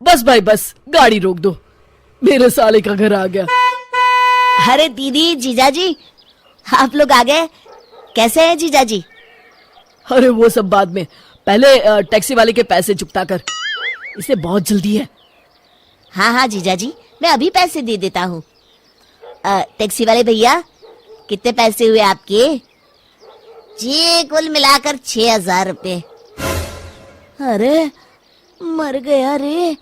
बस भाई बस, गाड़ी रोक दो, मेरे साले का घर आ गया। अरे दीदी, जीजाजी, आप लोग आ गए। कैसे हैं जीजाजी? अरे वो सब बाद में, पहले टैक्सी वाले के पैसे चुकता कर, इसे बहुत जल्दी है। हाँ हाँ जीजाजी, मैं अभी पैसे दे देता हूँ। टैक्सी वाले भैया, कितने पैसे हुए आपके? जी कुल मिलाकर 6,000 रुपए। अरे मर गया रे,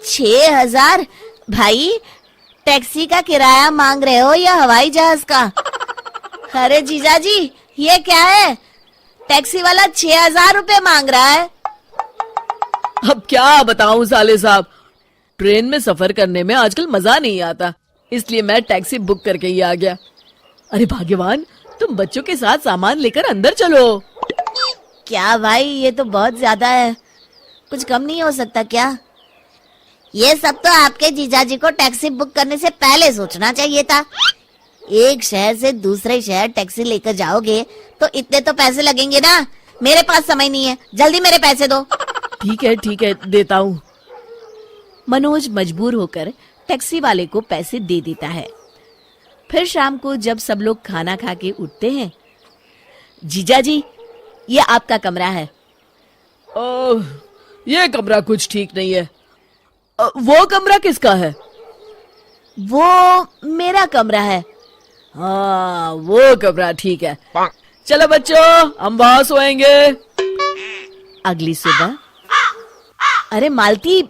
6,000? भाई टैक्सी का किराया मांग रहे हो या हवाई जहाज का? अरे जीजाजी, ये क्या है? टैक्सी वाला 6,000 रुपए मांग रहा है। अब क्या बताऊं साले साहब, ट्रेन में सफर करने में आजकल मजा नहीं आता, इसलिए मैं टैक्सी बुक करके ही आ गया। अरे भाग्यवान, तुम बच्चों के साथ सामान लेकर अंदर चलो। क्या भाई, ये तो बहुत ज्यादा है, कुछ कम नहीं हो सकता क्या? ये सब तो आपके जीजाजी को टैक्सी बुक करने से पहले सोचना चाहिए था। एक शहर से दूसरे शहर टैक्सी लेकर जाओगे तो इतने तो पैसे लगेंगे ना। मेरे पास समय नहीं है, जल्दी मेरे पैसे दो। ठीक है देता हूँ। मनोज मजबूर होकर टैक्सी वाले को पैसे दे देता है। फिर शाम को जब सब लोग खाना खा के उठते हैं, जीजाजी, ये आपका कमरा है। ओह, ये कमरा कुछ ठीक नहीं है। वो कमरा किसका है? वो मेरा कमरा है। हाँ, वो कमरा ठीक है। चलो बच्चों, हम वहां सोएंगे। अगली सुबह, अरे मालती,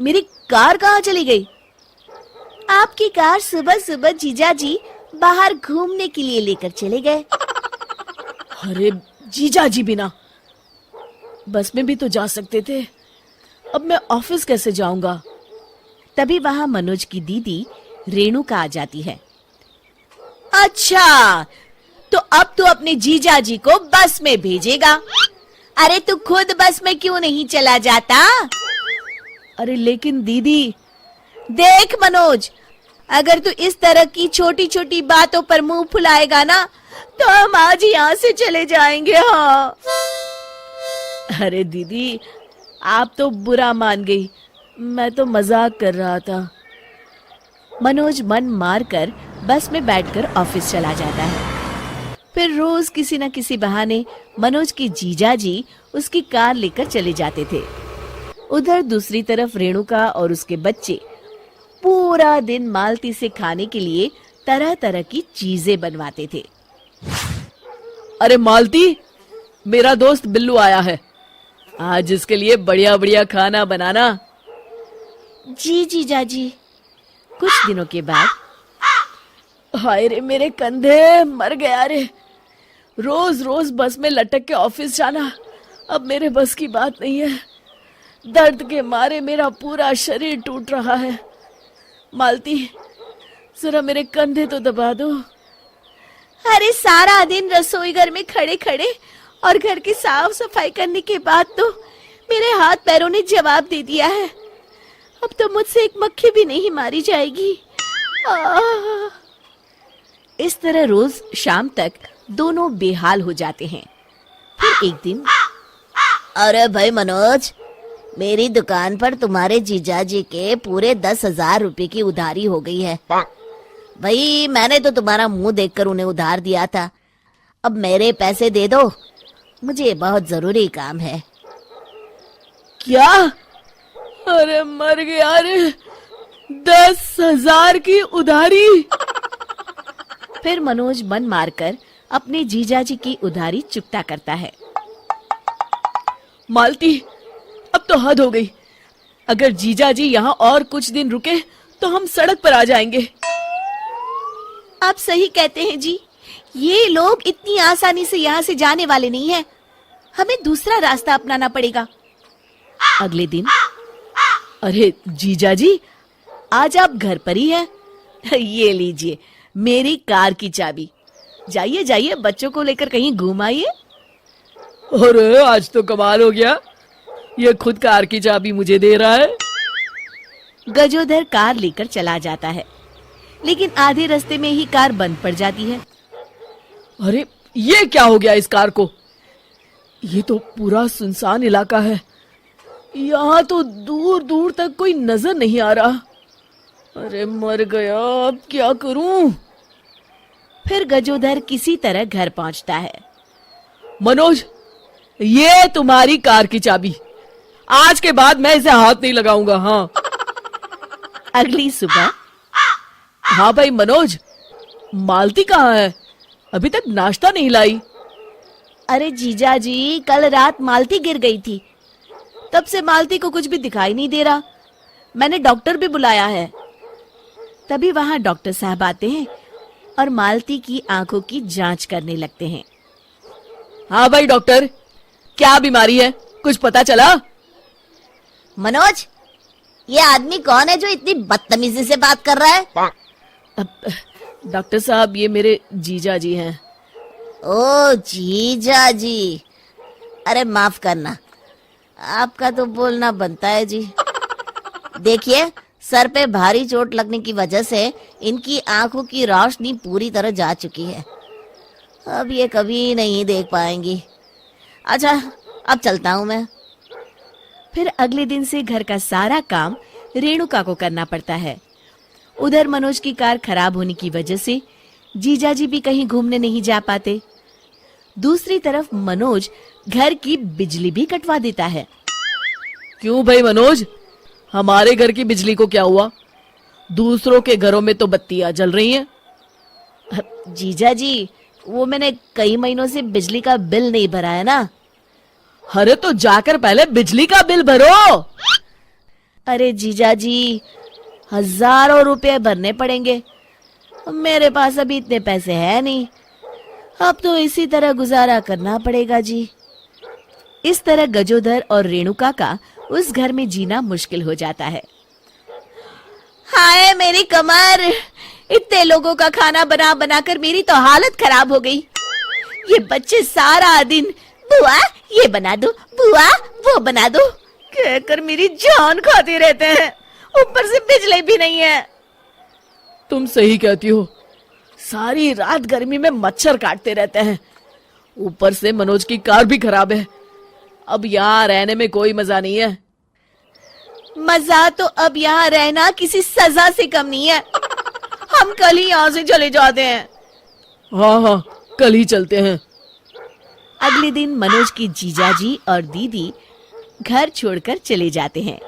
मेरी कार कहाँ चली गई? आपकी कार सुबह सुबह जीजाजी बाहर घूमने के लिए लेकर चले गए। अरे जीजाजी बिना बस में भी तो जा सकते थे, अब मैं ऑफिस कैसे जाऊंगा? तभी वहां मनोज की दीदी रेणुका आ जाती है। अच्छा, तो अब तू अपने जीजाजी को बस में भेजेगा? अरे तू खुद बस में क्यों नहीं चला जाता? अरे लेकिन दीदी। देख मनोज, अगर तू इस तरह की छोटी छोटी बातों पर मुंह फुलाएगा ना, तो हम आज यहाँ से चले जाएंगे। हाँ। अरे दीदी, आप तो बुरा मान गई, मैं तो मजाक कर रहा था। मनोज मन मार कर बस में बैठकर ऑफिस चला जाता है। फिर रोज किसी न किसी बहाने मनोज के जीजाजी उसकी कार लेकर चले जाते थे। उधर दूसरी तरफ रेणुका और उसके बच्चे पूरा दिन मालती से खाने के लिए तरह तरह की चीजें बनवाते थे। अरे मालती, मेरा दोस्त बिल्लू आया है, आज इसके लिए बढ़िया बढ़िया खाना बनाना। जी जीजाजी। कुछ दिनों के बाद, हाय रे मेरे कंधे, मर गया रे, रोज रोज बस में लटक के ऑफिस जाना अब मेरे बस की बात नहीं है। दर्द के मारे मेरा पूरा शरीर टूट रहा है। मालती, जरा मेरे कंधे तो दबा दो। अरे सारा दिन रसोई घर में खड़े खड़े और घर की साफ सफाई करने के बाद तो मेरे हाथ पैरों ने जवाब दे दिया है। अब तो मुझसे एक मक्खी भी नहीं मारी जाएगी। इस तरह रोज शाम तक दोनों बेहाल हो जाते हैं। फिर एक दिन, अरे भाई मनोज, मेरी दुकान पर तुम्हारे जीजाजी के पूरे 10,000 रुपए की उधारी हो गई है। भाई मैंने तो तुम्हारा मुंह देखकर उन्हें उधार दिया था, अब मेरे पैसे दे दो, मुझे बहुत जरूरी काम है। क्या? अरे मर गया रे, 10,000 की उधारी। फिर मनोज मन मारकर अपने जीजाजी की उधारी चुकता करता है। मालती, अब तो हद हो गई, अगर जीजाजी यहाँ और कुछ दिन रुके तो हम सड़क पर आ जाएंगे। आप सही कहते हैं जी, ये लोग इतनी आसानी से यहाँ से जाने वाले नहीं हैं, हमें दूसरा रास्ता अपनाना पड़ेगा। अगले दिन, अरे जीजाजी, आज आप घर पर ही हैं? ये लीजिए मेरी कार की चाबी, जाइए जाइए बच्चों को लेकर कहीं घूम आइए। अरे आज तो कमाल हो गया, ये खुद कार की चाबी मुझे दे रहा है। गजोधर कार लेकर चला जाता है, लेकिन आधे रास्ते में ही कार बंद पड़ जाती है। अरे ये क्या हो गया इस कार को? ये तो पूरा सुनसान इलाका है, यहाँ तो दूर दूर तक कोई नजर नहीं आ रहा। अरे मर गया, अब क्या करूं? फिर गजोधर किसी तरह घर पहुंचता है। मनोज, ये तुम्हारी कार की चाबी। आज के बाद मैं इसे हाथ नहीं लगाऊंगा। हाँ। अगली सुबह। हाँ भाई मनोज, मालती कहाँ है? अभी तक नाश्ता नहीं लाई। अरे जीजा जी, कल रात मालती गिर गई थी। तब से मालती को कुछ भी दिखाई नहीं दे रहा। मैंने डॉक्टर भी बुलाया है। तभी वहां डॉक्टर साहब आते हैं और मालती की आंखों की जांच करने लगते हैं। हाँ भाई डॉक्टर, क्या बीमारी है, कुछ पता चला? मनोज, ये आदमी कौन है जो इतनी बदतमीजी से बात कर रहा है? डॉक्टर साहब, ये मेरे जीजा जी हैं। ओ जीजा जी, अरे माफ करना, आपका तो बोलना बनता है जी। देखिए, सर पे भारी चोट लगने की वजह से इनकी आंखों की रोशनी पूरी तरह जा चुकी है। अब ये कभी नहीं देख पाएंगी। अच्छा, अब चलता हूं मैं। फिर अगले दिन से घर का सारा काम रेणुका को करना पड़ता है। उधर मनोज की कार खराब होने की वजह से जीजाजी भी कहीं घूमने नहीं जा पाते। दूसरी तरफ मनोज घर की बिजली भी कटवा देता है। क्यों भाई मनोज, हमारे घर की बिजली को क्या हुआ? दूसरों के घरों में तो बत्तियां जल रही हैं। जीजा जी, वो मैंने कई महीनों से बिजली का बिल नहीं भरा है ना। अरे तो जाकर पहले बिजली का बिल भरो। अरे जीजा जी, हजारों रुपए भरने पड़ेंगे। मेरे पास अभी इतने पैसे हैं नहीं। अब तो इसी तरह गुजारा करना पड़ेगा जी। इस तरह गजोधर और रेणुका का उस घर में जीना मुश्किल हो जाता है। हाय मेरी कमर, इतने लोगों का खाना बना बनाकर मेरी तो हालत खराब हो गई। ये बच्चे सारा दिन बुआ ये बना दो, बुआ वो बना दो कहकर मेरी जान खाते रहते हैं। ऊपर से बिजली भी नहीं है। तुम सही कहती हो, सारी रात गर्मी में मच्छर काटते रहते हैं। ऊपर से मनोज की कार भी खराब है। अब यहाँ रहने में कोई मजा नहीं है। मजा तो अब यहाँ रहना किसी सजा से कम नहीं है। हम कल ही यहाँ से चले जाते हैं। हाँ हाँ, कल ही चलते हैं। अगले दिन मनोज की जीजाजी और दीदी घर छोड़कर चले जाते हैं।